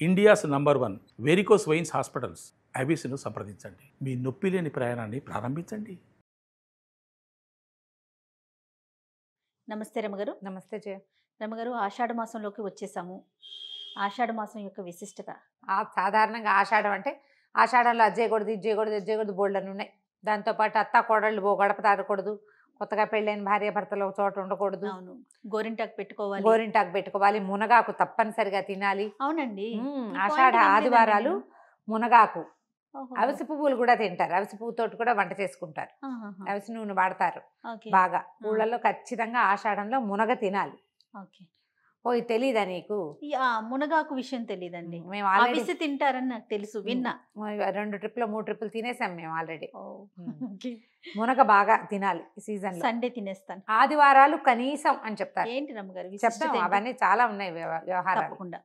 India's number 1 varicose veins hospitals అబీస్ను సంప్రదించండి. మీ నొప్పి లేని ప్రయాణాన్ని ప్రారంభించండి. నమస్తే రమగారు. నమస్తే జయ. రమగారు, ఆషాఢ మాసంలోకి వచ్చేసాము. ఆషాఢ మాసం యొక్క విశిష్టత. సాధారణంగా ఆషాఢం అంటే ఆషాఢంలో అది చేయకూడదు, ఇది చేయకూడదు, ఇది చేయకూడదు, బోల్డ్ అని ఉన్నాయి. దాంతోపాటు అత్త కోడళ్ళు గడప తాడకూడదు, కొత్తగా పెళ్ళైన భార్య భర్తలు ఒక చోట ఉండకూడదు, అవును, గోరింటాకు పెట్టుకోవాలి, గోరింటాకు పెట్టుకోవాలి, మునగాకు తప్పనిసరిగా తినాలి. అవునండి. ఆషాఢ ఆదివారాలు మునగాకు, అవిసి పువ్వులు కూడా తింటారు. అవిసి పువ్వుతోటి కూడా వంట చేసుకుంటారు. అవిసి నూనె వాడతారు బాగా. ఊళ్ళల్లో ఖచ్చితంగా ఆషాఢంలో మునగ తినాలి. ఓ ఇది తెలీదా నీకు? మునగాకు విషయం తెలియదండి. మేము అవిసి తింటారని నాకు తెలుసు, విన్నా. 2 ట్రిప్లు 3 ట్రిప్లు తినేసాం మేము ఆల్రెడీ. మునగ బాగా తినాలి ఈ సీజన్ లో. సండే తినేస్తాను. ఆదివారాలు కనీసం అని చెప్తారు. ఏంటి రమ్మగారు? చెప్తాం, అవన్నీ చాలా ఉన్నాయి వ్యవహారాలు. తప్పకుండా.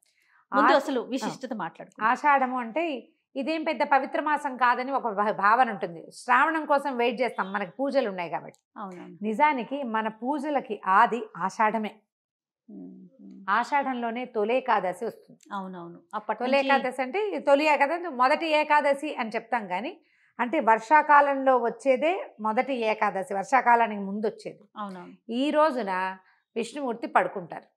ముందు అసలు విశిష్టత మాట్లాడు. ఆషాఢము అంటే ఇదేం పెద్ద పవిత్ర మాసం కాదని ఒక భావన ఉంటుంది. శ్రావణం కోసం వెయిట్ చేస్తాం, మనకి పూజలు ఉన్నాయి కాబట్టి. నిజానికి మన పూజలకి ఆది ఆషాఢమే. ఆషాఢంలోనే తొలి ఏకాదశి వస్తుంది. అవునవును. తొలి ఏకాదశి అంటే తొలి ఏకాదశి, మొదటి ఏకాదశి అని చెప్తాం. కానీ అంటే వర్షాకాలంలో వచ్చేదే మొదటి ఏకాదశి, వర్షాకాలానికి ముందు వచ్చేది. అవునవును. ఈ రోజున విష్ణుమూర్తి పడుకుంటారు.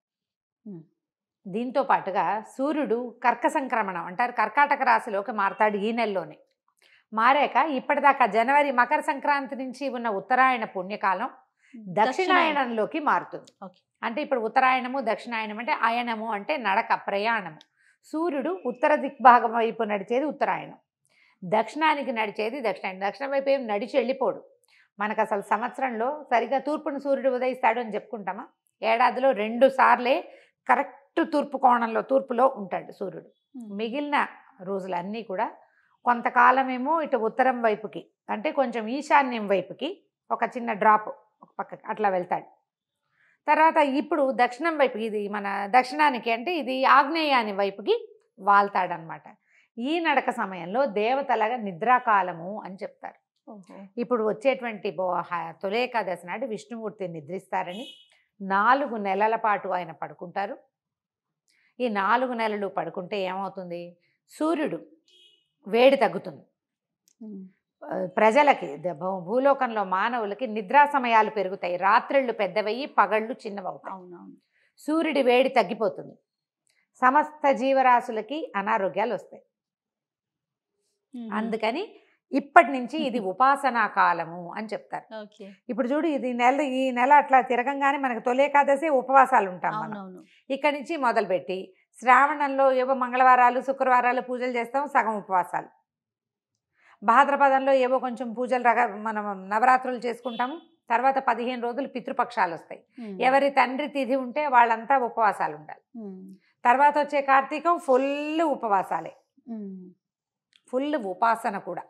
దీంతో పాటుగా సూర్యుడు కర్క సంక్రమణం అంటారు, కర్కాటక రాశిలోకి మారతాడు ఈ నెలలోనే. మారాక ఇప్పటిదాకా జనవరి మకర సంక్రాంతి నుంచి ఉన్న ఉత్తరాయణ పుణ్యకాలం దక్షిణాయనంలోకి మారుతుంది. అంటే ఇప్పుడు ఉత్తరాయణము దక్షిణాయనం అంటే అయనము అంటే నడక, ప్రయాణము. సూర్యుడు ఉత్తర దిగ్భాగం వైపు నడిచేది ఉత్తరాయణం, దక్షిణానికి నడిచేది దక్షిణాయనం. దక్షిణం వైపు ఏం నడిచి వెళ్ళిపోడు. మనకు అసలు సంవత్సరంలో సరిగా తూర్పును సూర్యుడు ఉదయిస్తాడు అని చెప్పుకుంటామా? ఏడాదిలో 2 సార్లే కరెక్ట్ తూర్పు కోణంలో, తూర్పులో ఉంటాడు సూర్యుడు. మిగిలిన రోజులన్నీ కూడా కొంతకాలమేమో ఇటు ఉత్తరం వైపుకి, అంటే కొంచెం ఈశాన్యం వైపుకి ఒక చిన్న డ్రాప్ ఒక పక్కకి అట్లా వెళ్తాడు. తర్వాత ఇప్పుడు దక్షిణం వైపు, ఇది మన దక్షిణానికి అంటే ఇది ఆగ్నేయాని వైపుకి వాళ్తాడనమాట. ఈ నడక సమయంలో దేవతలగా నిద్రాకాలము అని చెప్తారు. ఇప్పుడు వచ్చేటువంటి తొలి ఏకాదశి నాడు విష్ణుమూర్తి నిద్రిస్తారని 4 నెలల పాటు ఆయన పడుకుంటారు. ఈ 4 నెలలు పడుకుంటే ఏమవుతుంది? సూర్యుడు వేడి తగ్గుతుంది. ప్రజలకి, భూలోకంలో మానవులకి నిద్రా సమయాలు పెరుగుతాయి. రాత్రిళ్ళు పెద్దవయ్యి పగళ్ళు చిన్నవవుతాయి. సూర్యుడి వేడి తగ్గిపోతుంది. సమస్త జీవరాశులకి అనారోగ్యాలు వస్తాయి. అందుకని ఇప్పటి నుంచి ఇది ఉపాసనా కాలము అని చెప్తారు. ఇప్పుడు చూడు, ఈ నెల అట్లా తిరగంగానే మనకు తొలి ఏకాదశి ఉపవాసాలు ఉంటాం మనం. ఇక్కడి నుంచి మొదలుపెట్టి శ్రావణంలో ఏవో మంగళవారాలు శుక్రవారాలు పూజలు చేస్తాం, సగం ఉపవాసాలు. భాద్రపదంలో ఏవో కొంచెం పూజలు మనం నవరాత్రులు చేసుకుంటాము. తర్వాత 15 రోజులు పితృపక్షాలు వస్తాయి. ఎవరి తండ్రి తిథి ఉంటే వాళ్ళంతా ఉపవాసాలు ఉండాలి. తర్వాత వచ్చే కార్తీకం ఫుల్ ఉపవాసాలే, ఫుల్ ఉపాసన కూడా.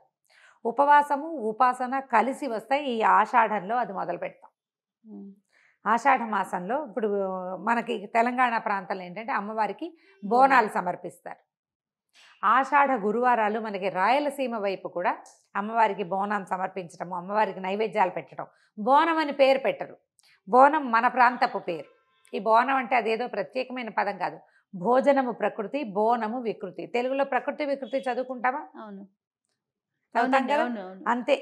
ఉపవాసము ఉపాసన కలిసి వస్తాయి. ఈ ఆషాఢంలో అది మొదలు పెడతాం. ఆషాఢ మాసంలో ఇప్పుడు మనకి తెలంగాణ ప్రాంతంలో ఏంటంటే అమ్మవారికి బోనాలు సమర్పిస్తారు. ఆషాఢ గురువారాలు మనకి రాయలసీమ వైపు కూడా అమ్మవారికి బోనం సమర్పించడము, అమ్మవారికి నైవేద్యాలు పెట్టడం. బోనం అని పేరు పెట్టరు, బోనం మన ప్రాంతపు పేరు. ఈ బోనం అంటే అదేదో ప్రత్యేకమైన పదం కాదు. భోజనము ప్రకృతి, బోనము వికృతి. తెలుగులో ప్రకృతి వికృతి చదువుకుంటామా? అవును, అంతే.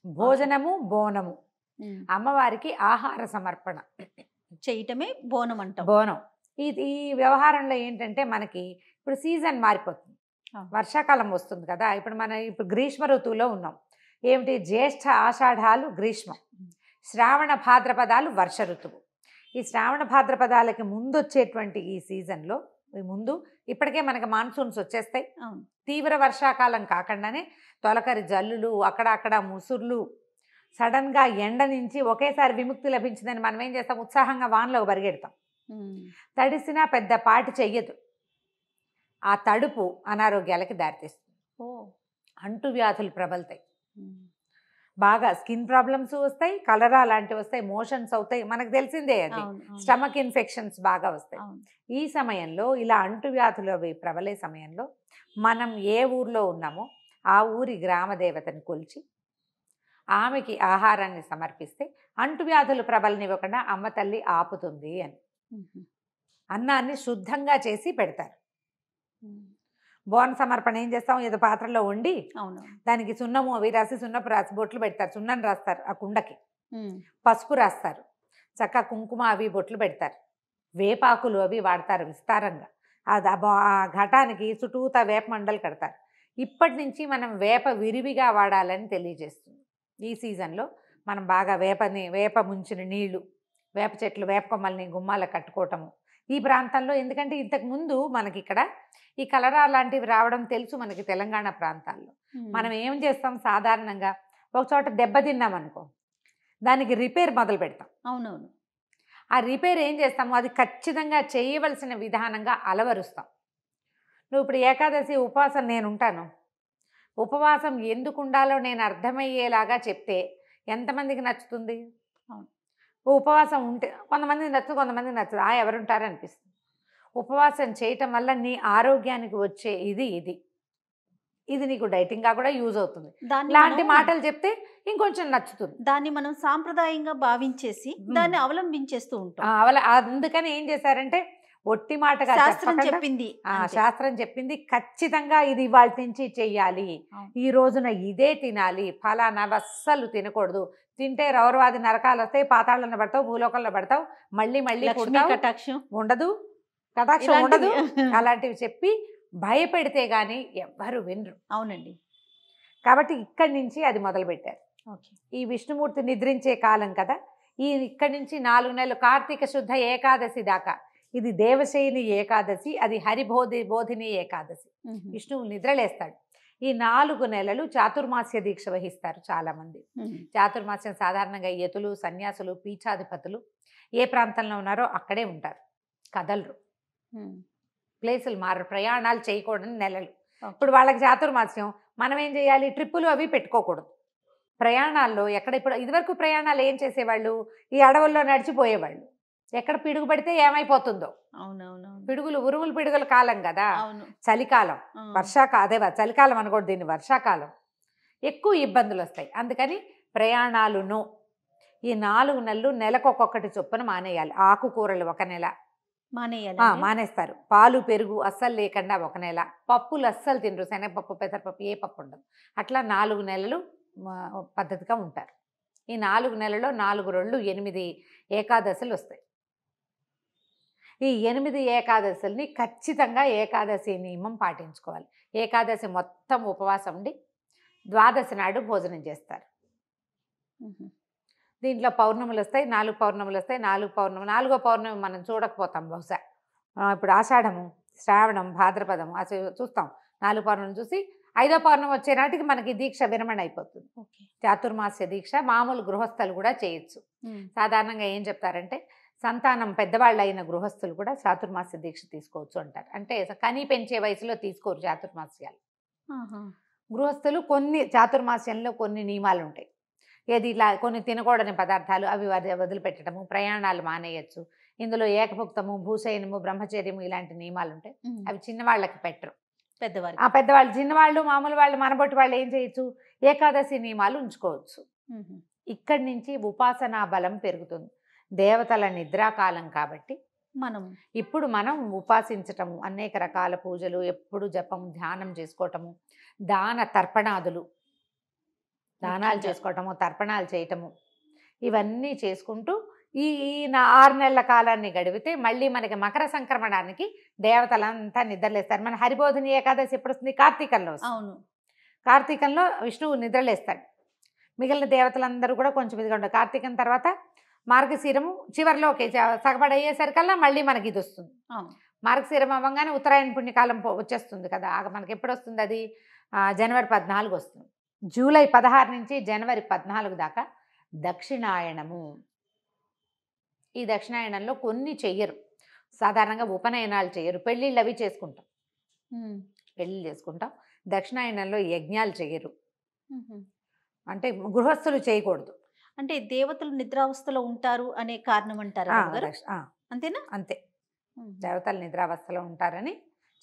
భోజనము బోనము, అమ్మవారికి ఆహార సమర్పణ చేయటమే బోనం అంటాం. బోనం. ఈ వ్యవహారంలో ఏంటంటే మనకి ఇప్పుడు సీజన్ మారిపోతుంది. వర్షాకాలం వస్తుంది కదా. ఇప్పుడు గ్రీష్మ ఋతువులో ఉన్నాం. ఏమిటి? జ్యేష్ఠ ఆషాఢాలు గ్రీష్మం, శ్రావణ భాద్రపదాలు వర్ష ఋతువు. ఈ శ్రావణ భాద్రపదాలకి ముందు వచ్చేటువంటి ఈ సీజన్లో ముందు ఇప్పటికే మనకి మాన్సూన్స్ వచ్చేస్తాయి. తీవ్ర వర్షాకాలం కాకుండానే తొలకరి జల్లులు, అక్కడక్కడ ముసుర్లు, సడన్గా ఎండ నుంచి ఒకేసారి విముక్తి లభించిందని మనం ఏం చేస్తాం? ఉత్సాహంగా వానలో పరిగెడతాం. తడిసినా పెద్ద పాటు చెయ్యదు. ఆ తడుపు అనారోగ్యాలకి దారితీస్తుంది. అంటువ్యాధులు ప్రబలుతాయి, బాగా స్కిన్ ప్రాబ్లమ్స్ వస్తాయి, కలరా లాంటివి వస్తాయి, మోషన్స్ అవుతాయి. మనకు తెలిసిందే అది. స్టమక్ ఇన్ఫెక్షన్స్ బాగా వస్తాయి. ఈ సమయంలో ఇలా అంటువ్యాధులు అవి ప్రబలే సమయంలో మనం ఏ ఊర్లో ఉన్నామో ఆ ఊరి గ్రామ దేవతని కొలిచి ఆమెకి ఆహారాన్ని సమర్పిస్తే అంటువ్యాధులు ప్రబలనివ్వకుండా అమ్మ తల్లి ఆపుతుంది అని. అన్నాన్ని శుద్ధంగా చేసి పెడతారు. బోన సమర్పణ ఏం చేస్తాం, ఏదో పాత్రలో వండి అవును. దానికి సున్నము అవి రాసి సున్నపు రాసి బొట్లు పెడతారు, సున్నం రాస్తారు ఆ కుండకి, ఉమ్. పసుపు రాస్తారు, చక్క కుంకుమ అవి బొట్లు పెడతారు, వేపాకులు అవి వాడతారు విస్తారంగా. ఆ ఘటానికి చుట్టూతా వేప మండలు కడతారు. ఇప్పటి నుంచి మనం వేప విరివిగా వాడాలని తెలియజేస్తుంది. ఈ సీజన్లో మనం బాగా వేప ముంచిన నీళ్లు, వేప చెట్లు, వేప కొమ్మల్ని గుమ్మాల కట్టుకోవటము ఈ ప్రాంతంలో. ఎందుకంటే ఇంతకుముందు మనకి ఇక్కడ ఈ కలరా లాంటివి రావడం తెలుసు మనకి తెలంగాణ ప్రాంతాల్లో. మనం ఏం చేస్తాం, సాధారణంగా ఒక చోట దెబ్బతిన్నాం అనుకో, దానికి రిపేర్ మొదలు పెడతాం. అవునవును. ఆ రిపేర్ ఏం చేస్తాము, అది ఖచ్చితంగా చేయవలసిన విధానంగా అలవరుస్తాం. నువ్వు ఇప్పుడు ఏకాదశి ఉపవాసం నేను ఉంటాను, ఉపవాసం ఎందుకు ఉండాలో నేను అర్థమయ్యేలాగా చెప్తే ఎంతమందికి నచ్చుతుంది? ఉపవాసం ఉంటే కొంతమందికి నచ్చదు, కొంతమందికి నచ్చదు. ఎవరుంటారు అనిపిస్తుంది. ఉపవాసం చేయటం వల్ల నీ ఆరోగ్యానికి వచ్చే ఇది నీకు డైటింగ్గా కూడా యూజ్ అవుతుంది. ఇలాంటి మాటలు చెప్తే ఇంకొంచెం నచ్చుతుంది. దాన్ని మనం సాంప్రదాయంగా భావించేసి దాన్ని అవలంబించేస్తూ ఉంటాం. అందుకని ఏం చేశారంటే ఒట్టి మాటగా శాస్త్రం చెప్పింది ఖచ్చితంగా ఇది ఇవాళ నుంచి చెయ్యాలి, ఈ రోజున ఇదే తినాలి, ఫలానా అస్సలు తినకూడదు, తింటే రౌరవాది నరకాలు వస్తాయి, పాతాళంలో పడతావు, భూలోకంలో పడతావు, మళ్ళీ కటాక్షం ఉండదు, కటాక్షం ఉండదు, అలాంటివి చెప్పి భయపెడితే గానీ ఎవ్వరు వినరు. అవునండి. కాబట్టి ఇక్కడి నుంచి అది మొదలుపెట్టారు. ఈ విష్ణుమూర్తి నిద్రించే కాలం కదా, ఇక్కడి నుంచి 4 నెలలు కార్తీక శుద్ధ ఏకాదశి దాకా ఇది దేవశయని ఏకాదశి, అది బోధిని ఏకాదశి. విష్ణువు నిద్రలేస్తాడు. ఈ 4 నెలలు చాతుర్మాస్య దీక్ష వహిస్తారు చాలామంది. చాతుర్మాస్యం సాధారణంగా యతులు, సన్యాసులు, పీఠాధిపతులు ఏ ప్రాంతంలో ఉన్నారో అక్కడే ఉంటారు, కదలరు, ప్లేసులు మారు, ప్రయాణాలు చేయకూడని నెలలు. ఇప్పుడు వాళ్ళకి చాతుర్మాస్యం, మనం ఏం చేయాలి, ట్రిప్పులు అవి పెట్టుకోకూడదు. ప్రయాణాల్లో ఇప్పుడు ఇదివరకు ప్రయాణాలు ఏం చేసేవాళ్ళు, ఈ అడవుల్లో నడిచిపోయేవాళ్ళు, ఎక్కడ పిడుగు పడితే ఏమైపోతుందో. అవునవును. ఉరుములు పిడుగుల కాలం కదా, చలికాలం, చలికాలం అనకూడదు దీన్ని, వర్షాకాలం, ఎక్కువ ఇబ్బందులు వస్తాయి. అందుకని ప్రయాణాలును ఈ 4 నెలలు నెలకొకటి చొప్పున మానేయాలి. ఆకుకూరలు 1 నెల మానేస్తారు, పాలు పెరుగు అస్సలు లేకుండా 1 నెల, పప్పులు అస్సలు తినరు, శనగపప్పు, పెసరపప్పు, ఏ పప్పు ఉండదు. అట్లా 4 నెలలు పద్ధతిగా ఉంటారు. ఈ 4 నెలల్లో 4 రోజులు 8 ఏకాదశులు వస్తాయి. ఈ 8 ఏకాదశుల్ని ఖచ్చితంగా ఏకాదశి నియమం పాటించుకోవాలి. ఏకాదశి మొత్తం ఉపవాసం ఉండి ద్వాదశి నాడు భోజనం చేస్తారు. దీంట్లో పౌర్ణములు వస్తాయి, 4 పౌర్ణములు వస్తాయి. 4వ పౌర్ణమి మనం చూడకపోతాం బహుశా. ఇప్పుడు ఆషాఢము, శ్రావణం, భాద్రపదము చూస్తాం. 4 పౌర్ణములు చూసి 5వ పౌర్ణమి వచ్చే నాటికి మనకి దీక్ష విరమణ అయిపోతుంది. చాతుర్మాస్య దీక్ష మామూలు గృహస్థులు కూడా చేయొచ్చు. సాధారణంగా ఏం చెప్తారంటే సంతానం పెద్దవాళ్ళు అయిన గృహస్థులు కూడా చాతుర్మాస్య దీక్ష తీసుకోవచ్చు అంటారు. అంటే కనీ పెంచే వయసులో తీసుకోరు చాతుర్మాస్యాలు. గృహస్థులు కొన్ని చాతుర్మాస్యంలో కొన్ని నియమాలు ఉంటాయి. ఏది ఇలా కొన్ని తినకూడని పదార్థాలు అవి వదిలిపెట్టడము, ప్రయాణాలు మానేయచ్చు. ఇందులో ఏకభుక్తము, భూశయనము, బ్రహ్మచర్యము ఇలాంటి నియమాలు ఉంటాయి. అవి చిన్నవాళ్ళకి పెట్టరు, పెద్దవాళ్ళు. చిన్నవాళ్ళు మామూలు వాళ్ళు మనబొట్టి వాళ్ళు ఏం చేయొచ్చు, ఏకాదశి నియమాలు ఉంచుకోవచ్చు. ఇక్కడి నుంచి ఉపాసనా బలం పెరుగుతుంది. దేవతల నిద్రాకాలం కాబట్టి ఇప్పుడు మనం ఉపాసించటము, అనేక రకాల పూజలు, ఎప్పుడు జపం, ధ్యానం చేసుకోవటము, దానాలు చేసుకోవటము, తర్పణాలు చేయటము, ఇవన్నీ చేసుకుంటూ ఈ 6 నెలల కాలాన్ని గడిపితే మళ్ళీ మనకి మకర సంక్రమణానికి దేవతలంతా నిద్రలేస్తారు. మన హరిబోధిని ఏకాదశి ఎప్పుడు వస్తుంది, కార్తీకంలో వస్తుంది. అవును, కార్తీకంలో విష్ణువు నిద్రలేస్తాడు. మిగిలిన దేవతలందరూ కూడా కొంచెం ఇదిగా ఉంటారు. కార్తీకం తర్వాత మార్గశిరము చివరిలోకి సగపడయ్యేసరికల్లా మళ్ళీ మనకి ఇది వస్తుంది. మార్గశిరం అవ్వగానే ఉత్తరాయణ పుణ్యకాలం వచ్చేస్తుంది కదా, మనకి ఎప్పుడు వస్తుంది అది, జనవరి 14 వస్తుంది. జూలై 16 నుంచి జనవరి 14 దాకా దక్షిణాయనము. ఈ దక్షిణాయనంలో కొన్ని చెయ్యరు, సాధారణంగా ఉపనయనాలు చెయ్యరు, పెళ్ళిళ్ళు అవి చేసుకుంటాం, పెళ్ళిళ్ళు చేసుకుంటాం. దక్షిణాయనంలో యజ్ఞాలు చెయ్యరు, అంటే గృహస్థులు చేయకూడదు. అంటే దేవతలు నిద్రావస్థలో ఉంటారు అనే కారణం అంటారు, అంతేనా? అంతే, దేవతలు నిద్రావస్థలో ఉంటారని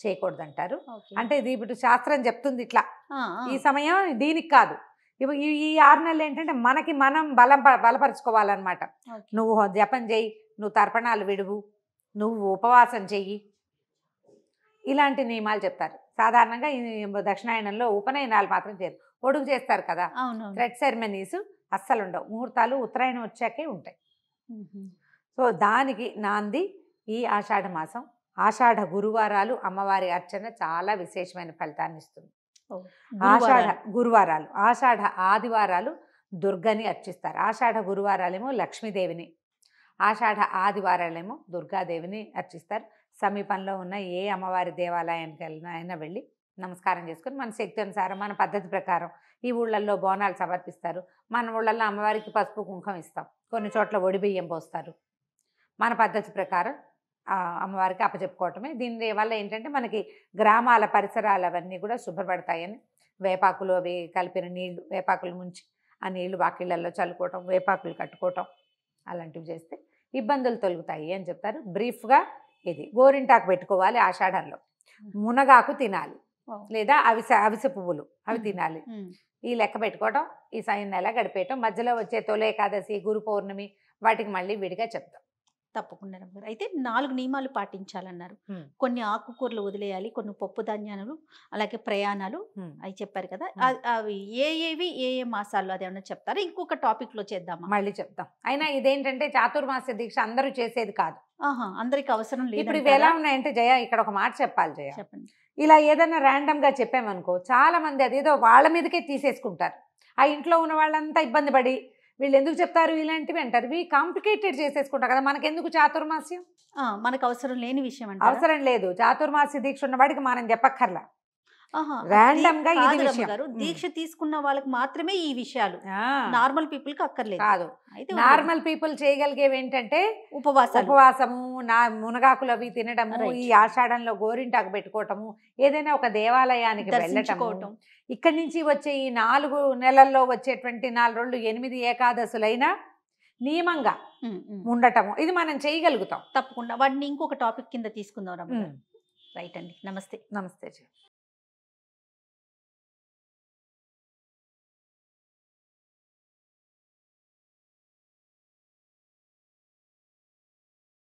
చేయకూడదు అంటారు. అంటే ఇది ఇప్పుడు శాస్త్రం చెప్తుంది ఇట్లా, ఈ సమయం దీనికి కాదు. ఈ 6 నెలలు ఏంటంటే మనకి మనం బలపరుచుకోవాలన్నమాట. నువ్వు జపం చెయ్యి, నువ్వు తర్పణాలు విడువు, నువ్వు ఉపవాసం చెయ్యి, ఇలాంటి నియమాలు చెప్తారు. సాధారణంగా ఈ దక్షిణాయనంలో ఉపనయనాలు మాత్రం చేయరు, పొడుగు చేస్తారు కదా, అవును. థ్రెడ్ సెరమనీస్ అస్సలు ఉండవు, ముహూర్తాలు ఉత్తరాయణం వచ్చాకే ఉంటాయి. సో దానికి నాంది ఈ ఆషాఢ మాసం. ఆషాఢ గురువారాలు అమ్మవారి అర్చన చాలా విశేషమైన ఫలితాన్ని ఇస్తుంది. ఆషాఢ గురువారాలు, ఆషాఢ ఆదివారాలు దుర్గని అర్చిస్తారు. ఆషాఢ గురువారాలేమో లక్ష్మీదేవిని, ఆషాఢ ఆదివారాలేమో దుర్గాదేవిని అర్చిస్తారు. సమీపంలో ఉన్న ఏ అమ్మవారి దేవాలయానికి అయినా వెళ్ళి నమస్కారం చేసుకొని మన శక్తి అనుసారం మన పద్ధతి ప్రకారం ఈ ఊళ్ళల్లో బోనాలు సమర్పిస్తారు. మన ఊళ్ళల్లో అమ్మవారికి పసుపు కుంకుమ ఇస్తాం, కొన్ని చోట్ల ఒడిబియ్యం పోస్తారు. మన పద్ధతి ప్రకారం అమ్మవారికి అప్పచెప్పుకోవటమే. దీని వల్ల ఏంటంటే మనకి గ్రామాల పరిసరాలు అవన్నీ కూడా శుభ్రపడతాయని, వేపాకులు అవి కలిపిన నీళ్లు, వేపాకులు ముంచి ఆ నీళ్లు వాకిళ్ళల్లో చల్లుకోవటం, వేపాకులు కట్టుకోవటం అలాంటివి చేస్తే ఇబ్బందులు తొలుగుతాయి అని చెప్తారు. బ్రీఫ్గా ఇది గోరింటాకు పెట్టుకోవాలి ఆషాఢంలో, మునగాకు తినాలి, లేదా అవిసె పువ్వులు అవి తినాలి. ఈ లెక్క పెట్టుకోవటం, ఈ నెల గడిపేయటం, మధ్యలో వచ్చే తొలి ఏకాదశి, గురు పౌర్ణమి వాటికి మళ్ళీ విడిగా చెప్తాం. తప్పకుండా రమ్మగారు. అయితే 4 నియమాలు పాటించాలన్నారు. కొన్ని ఆకుకూరలు వదిలేయాలి, కొన్ని పప్పు ధాన్యాలు, అలాగే ప్రయాణాలు అవి చెప్పారు కదా. అవి ఏ మాసాల్లో అది ఏమన్నా చెప్తారా? ఇంకొక టాపిక్ లో చేద్దామా? మళ్ళీ చెప్తాం. అయినా ఇదేంటంటే చాతుర్మాస దీక్ష అందరూ చేసేది కాదు, అందరికి అవసరం లేదు. ఇప్పుడు ఇవి ఎలా ఉన్నాయంటే జయ, ఇక్కడ ఒక మాట చెప్పాలి జయ, చెప్పండి. ఇలా ఏదైనా ర్యాండమ్ గా చెప్పామనుకో చాలా మంది అదేదో వాళ్ళ మీదకే తీసేసుకుంటారు. ఆ ఇంట్లో ఉన్న వాళ్ళంతా ఇబ్బంది పడి వీళ్ళు ఎందుకు చెప్తారు ఇలాంటివి అంటారు, ఇవి కాంప్లికేటెడ్ చేసేసుకుంటారు కదా. మనకెందుకు చాతుర్మాస్యం? మనకు అవసరం లేని విషయం అంటే అవసరం లేదు. చాతుర్మాస్య దీక్ష ఉన్న వాడికి మనం చెప్పక్కర్లా, ర్యాండమ్ గా ఇది విషయం. దీక్ష తీసుకున్న వాళ్ళకి మాత్రమే ఈ విషయాలు, నార్మల్ పీపుల్ కి అక్కర్లేదు. కాదు, నార్మల్ పీపుల్ చేయగలిగేవి ఏంటంటే ఉపవాసము, మునగాకులు అవి తినడము, ఈ ఆషాఢంలో గోరింటాకు పెట్టుకోవటము, ఏదైనా ఒక దేవాలయానికి వెళ్ళటం, ఇక్కడి నుంచి వచ్చే ఈ 4 నెలల్లో వచ్చేటువంటి 4 రోజులు 8 ఏకాదశులైనా నియమంగా ఉండటము, ఇది మనం చేయగలుగుతాం. తప్పకుండా వాటిని ఇంకొక టాపిక్ కింద తీసుకుందాం. రైట్ అండి, నమస్తే. నమస్తే.